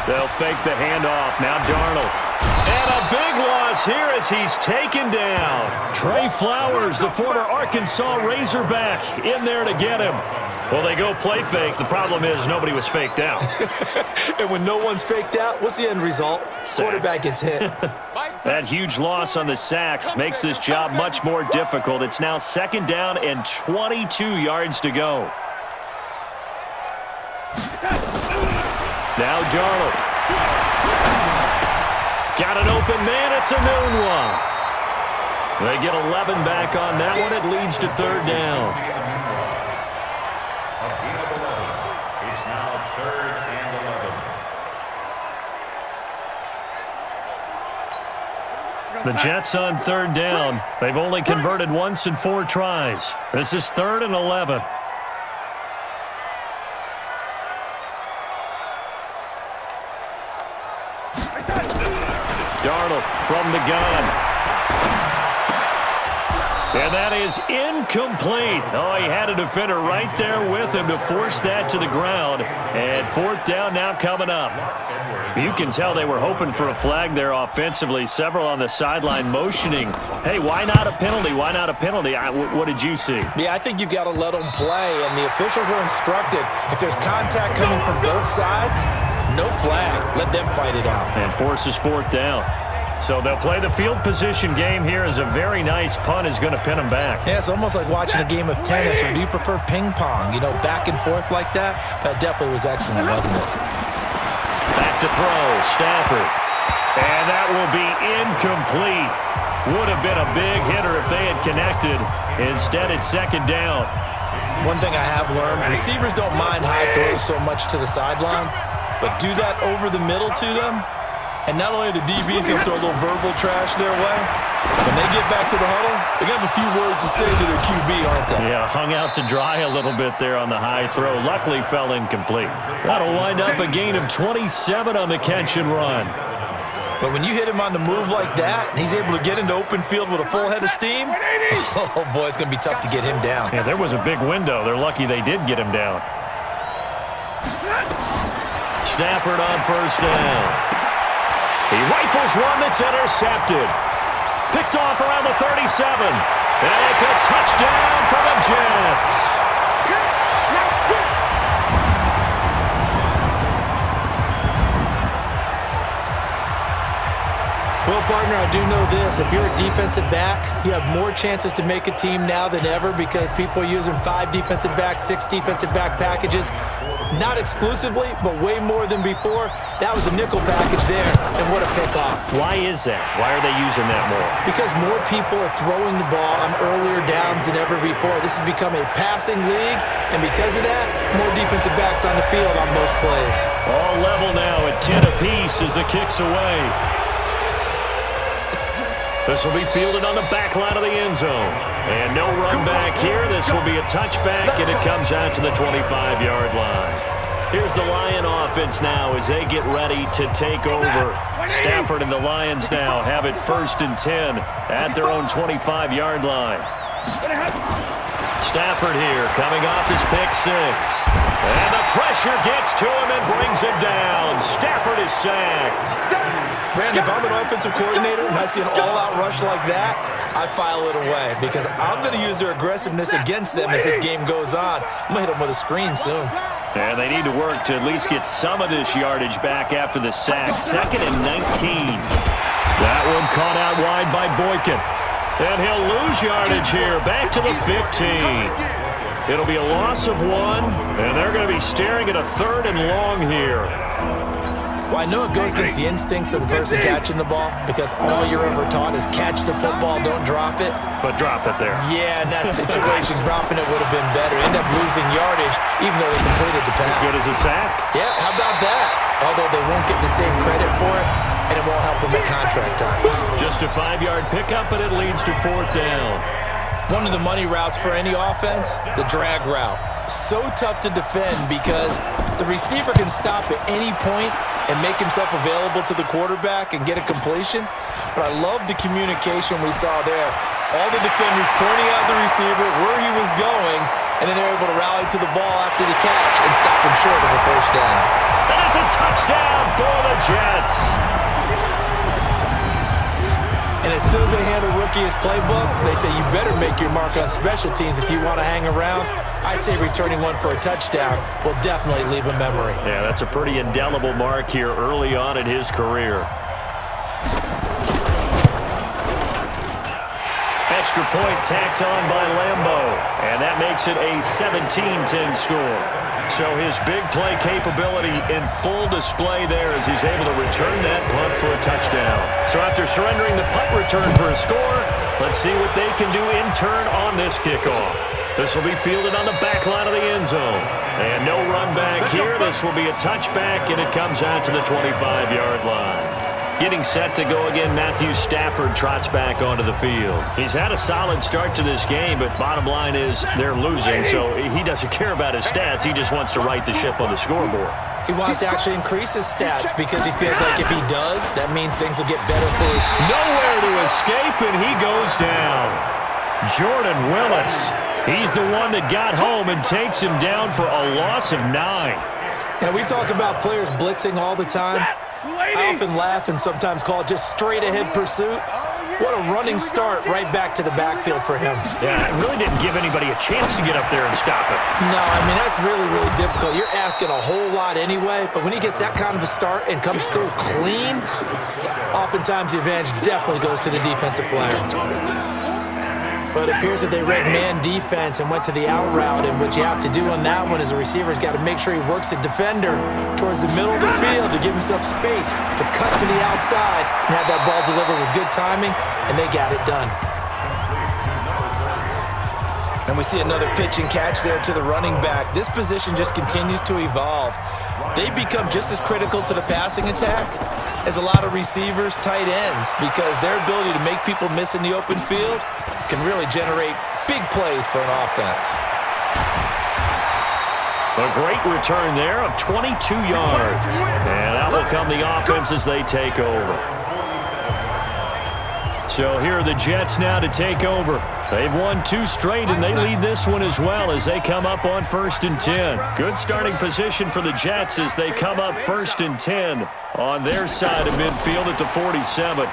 They'll fake the handoff. Now Darnold. And a big loss here as he's taken down. Trey Flowers, the former Arkansas Razorback, in there to get him. Well, they go play fake. The problem is nobody was faked out. And when no one's faked out, what's the end result? Sack. Quarterback gets hit. That huge loss on the sack makes this job much more difficult. It's now 2nd down and 22 yards to go. Now Darnold. Got an open man. It's a noon one. They get 11 back on that one. It leads to 3rd down. It's now 3rd and 11. The Jets on 3rd down. They've only converted once in 4 tries. This is 3rd and 11. Darnold from the gun. And that is incomplete. Oh, he had a defender right there with him to force that to the ground. And 4th down now coming up. You can tell they were hoping for a flag there offensively. Several on the sideline motioning. Hey, why not a penalty? Why not a penalty? What did you see? Yeah, I think you've got to let them play, and the officials are instructed. If there's contact coming from both sides, no flag. Let them fight it out. And forces 4th down. So they'll play the field position game here as a very nice punt is going to pin them back. Yeah, it's almost like watching a game of tennis, or do you prefer ping pong? You know, back and forth like that? That definitely was excellent, wasn't it? Back to throw, Stafford. And that will be incomplete. Would have been a big hitter if they had connected. Instead, it's 2nd down. One thing I have learned, receivers don't mind high throws so much to the sideline, but do that over the middle to them, and not only are the DBs going to throw a little verbal trash their way, when they get back to the huddle, they're going to have a few words to say to their QB, aren't they? Yeah, hung out to dry a little bit there on the high throw. Luckily, fell incomplete. That'll wind up a gain of 27 on the catch and run. But when you hit him on the move like that, and he's able to get into open field with a full head of steam, oh, boy, it's going to be tough to get him down. Yeah, there was a big window. They're lucky they did get him down. Stafford on 1st down. He rifles one that's intercepted. Picked off around the 37. And it's a touchdown for the Jets. Well, partner, I do know this. If you're a defensive back, you have more chances to make a team now than ever because people are using 5 defensive backs, 6 defensive back packages. Not exclusively, but way more than before. That was a nickel package there, and what a pickoff. Why is that? Why are they using that more? Because more people are throwing the ball on earlier downs than ever before. This has become a passing league, and because of that, more defensive backs on the field on most plays. All level now at 10 apiece as the kick's away. This will be fielded on the back line of the end zone. And no run back here. This will be a touchback, and it comes out to the 25-yard line. Here's the Lion offense now as they get ready to take over. Stafford and the Lions now have it 1st and 10 at their own 25-yard line. Stafford here coming off his pick 6. And the pressure gets to him and brings him down. Stafford is sacked. Brandon, if I'm an offensive coordinator and I see an all-out rush like that, I file it away because I'm going to use their aggressiveness against them as this game goes on. I'm going to hit them with a screen soon. And they need to work to at least get some of this yardage back after the sack. 2nd and 19. That one caught out wide by Boykin. And he'll lose yardage here, back to the 15. It'll be a loss of 1, and they're going to be staring at a 3rd and long here. Well, I know it goes against the instincts of the person catching the ball because all you're ever taught is catch the football, don't drop it. But drop it there. Yeah, in that situation, dropping it would have been better. End up losing yardage, even though they completed the pass. As good as a sack? Yeah, how about that? Although they won't get the same credit for it, and it won't help them at contract time. Just a 5-yard pickup, and it leads to 4th down. One of the money routes for any offense, the drag route. So tough to defend because the receiver can stop at any point and make himself available to the quarterback and get a completion. But I love the communication we saw there. All the defenders pointing out the receiver, where he was going, and then they're able to rally to the ball after the catch and stop him short of a 1st down. And it's a touchdown for Jets. And as soon as they hand a rookie his playbook, they say you better make your mark on special teams if you want to hang around. I'd say returning one for a touchdown will definitely leave a memory. Yeah, that's a pretty indelible mark here early on in his career. Extra point tacked on by Lambo, and that makes it a 17-10 score. So his big play capability in full display there as he's able to return that punt for a touchdown. So after surrendering the punt return for a score, let's see what they can do in turn on this kickoff. This will be fielded on the back line of the end zone. And no run back here. This will be a touchback, and it comes out to the 25-yard line. Getting set to go again, Matthew Stafford trots back onto the field. He's had a solid start to this game, but bottom line is they're losing, so he doesn't care about his stats. He just wants to right the ship on the scoreboard. He wants to actually increase his stats because he feels like if he does, that means things will get better for his... Nowhere to escape, and he goes down. Jordan Willis. He's the one that got home and takes him down for a loss of 9. Now, we talk about players blitzing all the time. I often laugh and sometimes call it just straight-ahead pursuit. What a running start right back to the backfield for him. Yeah, it really didn't give anybody a chance to get up there and stop it. No, I mean, that's really, really difficult. You're asking a whole lot anyway, but when he gets that kind of a start and comes through clean, oftentimes the advantage definitely goes to the defensive player. But it appears that they read man defense and went to the out route, and what you have to do on that one is the receiver's got to make sure he works the defender towards the middle of the field to give himself space to cut to the outside and have that ball delivered with good timing, and they got it done. And we see another pitch and catch there to the running back. This position just continues to evolve. They become just as critical to the passing attack as a lot of receivers, tight ends, because their ability to make people miss in the open field can really generate big plays for an offense. A great return there of 22 yards. And out will come the offense as they take over. So here are the Jets now to take over. They've won 2 straight, and they lead this one as well as they come up on 1st and 10. Good starting position for the Jets as they come up 1st and 10 on their side of midfield at the 47.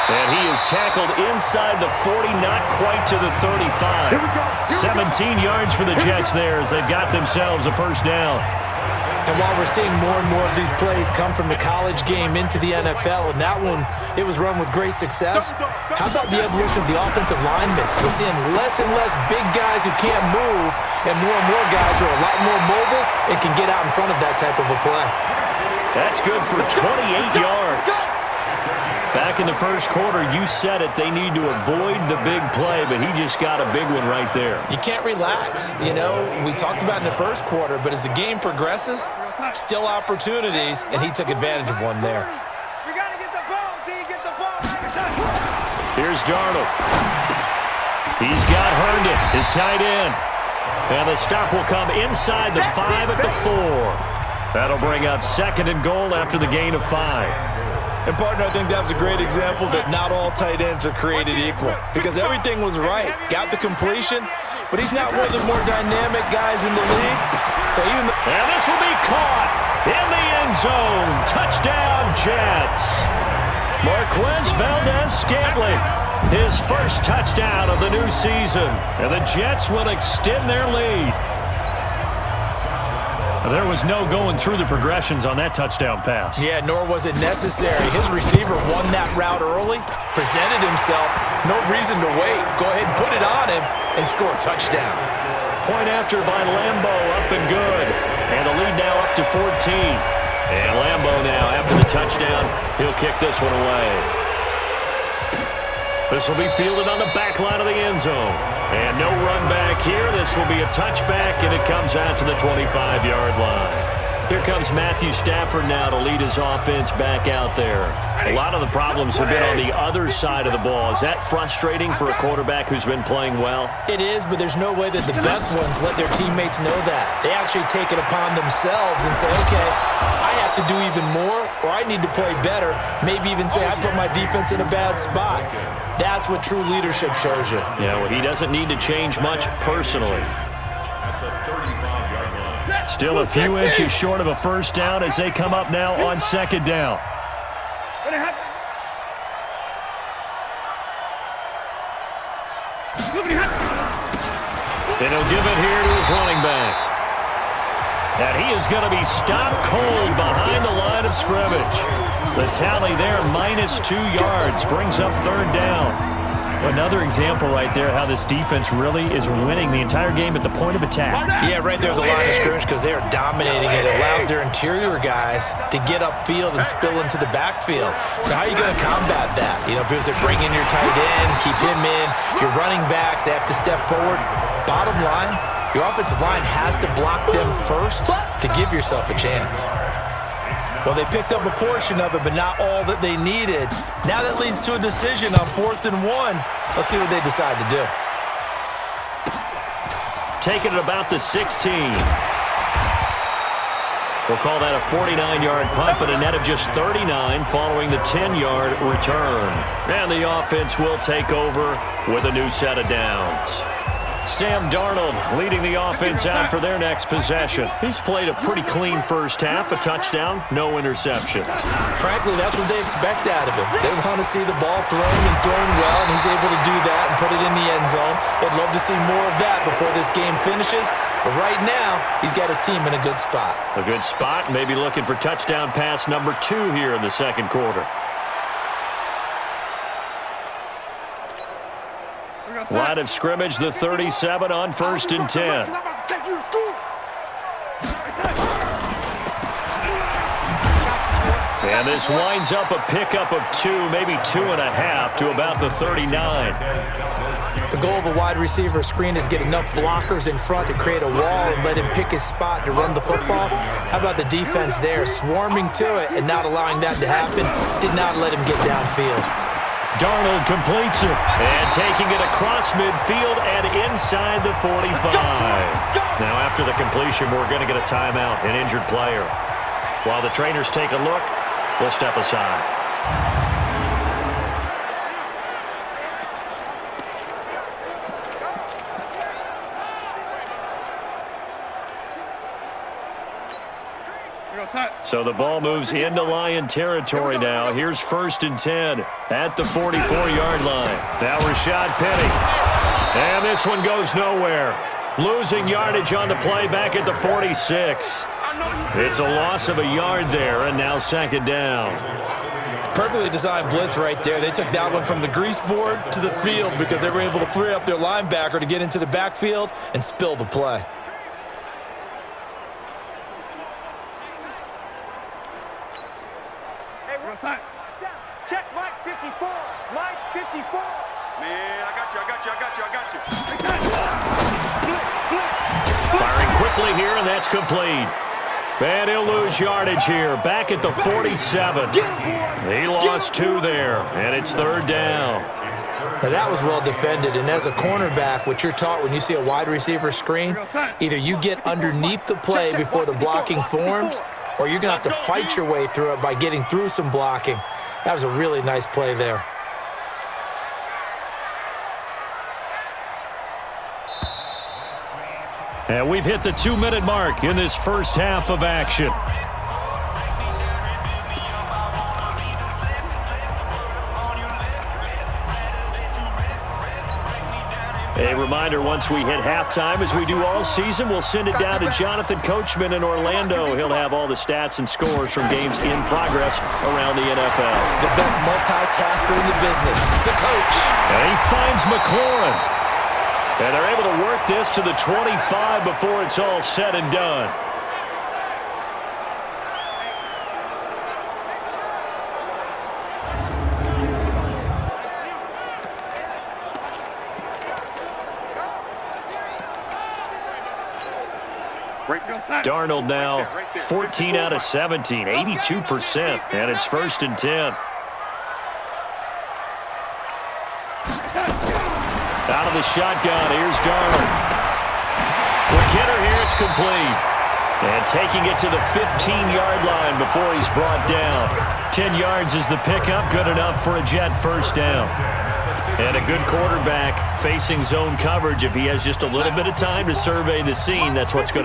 And he is tackled inside the 40, not quite to the 35. 17 yards for the Jets there as they've got themselves a first down. And while we're seeing more and more of these plays come from the college game into the NFL, and that one, it was run with great success, how about the evolution of the offensive linemen? We're seeing less and less big guys who can't move and more guys who are a lot more mobile and can get out in front of that type of a play. That's good for 28 yards. Back in the first quarter, you said it, they need to avoid the big play, but he just got a big one right there. You can't relax. You know, we talked about in the first quarter, but as the game progresses, still opportunities, and he took advantage of one there. We got to get the ball, D. Get the ball. Here's Darnold. He's got Herndon, his tight end. And the stop will come inside the 5 at the 4. That'll bring up 2nd and goal after the gain of 5. And, partner, I think that was a great example that not all tight ends are created equal because everything was right. Got the completion, but he's not one of the more dynamic guys in the league. So even and this will be caught in the end zone. Touchdown, Jets. Marquez Valdez-Scantling, his first touchdown of the new season. And the Jets will extend their lead. There was no going through the progressions on that touchdown pass. Yeah, nor was it necessary. His receiver won that route early, presented himself, no reason to wait. Go ahead and put it on him and score a touchdown. Point after by Lambo, up and good. And the lead now up to 14. And Lambo now, after the touchdown, he'll kick this one away. This will be fielded on the back line of the end zone. And no run back here. This will be a touchback, and it comes out to the 25-yard line. Here comes Matthew Stafford now to lead his offense back out there. A lot of the problems have been on the other side of the ball. Is that frustrating for a quarterback who's been playing well? It is, but there's no way that the best ones let their teammates know that. They actually take it upon themselves and say, okay, I have to do even more, or I need to play better. Maybe even say, I put my defense in a bad spot. That's what true leadership shows you. Yeah, well, he doesn't need to change much personally. Still a few inches short of a first down as they come up now on second down. And he'll give it here to his running back. And he is going to be stopped cold behind the line of scrimmage. The tally there, -2 yards, brings up third down. Another example right there how this defense really is winning the entire game at the point of attack. Yeah, right there at the line of scrimmage because they are dominating it. It allows their interior guys to get upfield and spill into the backfield. So how are you going to combat that? You know, because they bring in your tight end, keep him in. Your running backs, they have to step forward. Bottom line, your offensive line has to block them first to give yourself a chance. Well, they picked up a portion of it, but not all that they needed. Now that leads to a decision on 4th and 1. Let's see what they decide to do. Taking it about the 16. We'll call that a 49-yard punt, but a net of just 39 following the 10-yard return. And the offense will take over with a new set of downs. Sam Darnold leading the offense out for their next possession. He's played a pretty clean first half, a touchdown, no interceptions. Frankly, that's what they expect out of him. They want to see the ball thrown and thrown well, and he's able to do that and put it in the end zone. They'd love to see more of that before this game finishes. But right now, he's got his team in a good spot. A good spot, maybe looking for touchdown pass number 2 here in the second quarter. Line of scrimmage, the 37 on 1st and 10. And this winds up a pickup of 2, maybe 2.5 to about the 39. The goal of a wide receiver screen is get enough blockers in front to create a wall and let him pick his spot to run the football. How about the defense there, swarming to it and not allowing that to happen? Did not let him get downfield. Darnold completes it, and taking it across midfield and inside the 45. Now, after the completion, we're going to get a timeout, an injured player. While the trainers take a look, we'll step aside. So the ball moves into Lion territory now. Here's 1st and 10 at the 44-yard line. Now Rashad Penny. And this one goes nowhere. Losing yardage on the play back at the 46. It's a loss of a yard there, and now second down. Perfectly designed blitz right there. They took that one from the grease board to the field because they were able to free up their linebacker to get into the backfield and spill the play. Check Mike 54. Mike 54. Man, I got you. Firing quickly here, and that's complete. And he'll lose yardage here, back at the 47. He lost 2 there, and it's third down. Now that was well defended, and as a cornerback, what you're taught when you see a wide receiver screen, either you get underneath the play before the blocking forms, or you're going to have to fight your way through it by getting through some blocking. That was a really nice play there. And we've hit the 2-minute mark in this first half of action. A reminder, once we hit halftime, as we do all season, we'll send it down to Jonathan Coachman in Orlando. He'll have all the stats and scores from games in progress around the NFL. The best multitasker in the business, the coach. And he finds McLaurin. And they're able to work this to the 25 before it's all said and done. Darnold now 14 out of 17, 82%, and it's 1st and 10. Out of the shotgun, here's Darnold. Quick hitter here, it's complete. And taking it to the 15-yard line before he's brought down. 10 yards is the pickup, good enough for a Jet first down. And a good quarterback facing zone coverage. If he has just a little bit of time to survey the scene, that's what's going to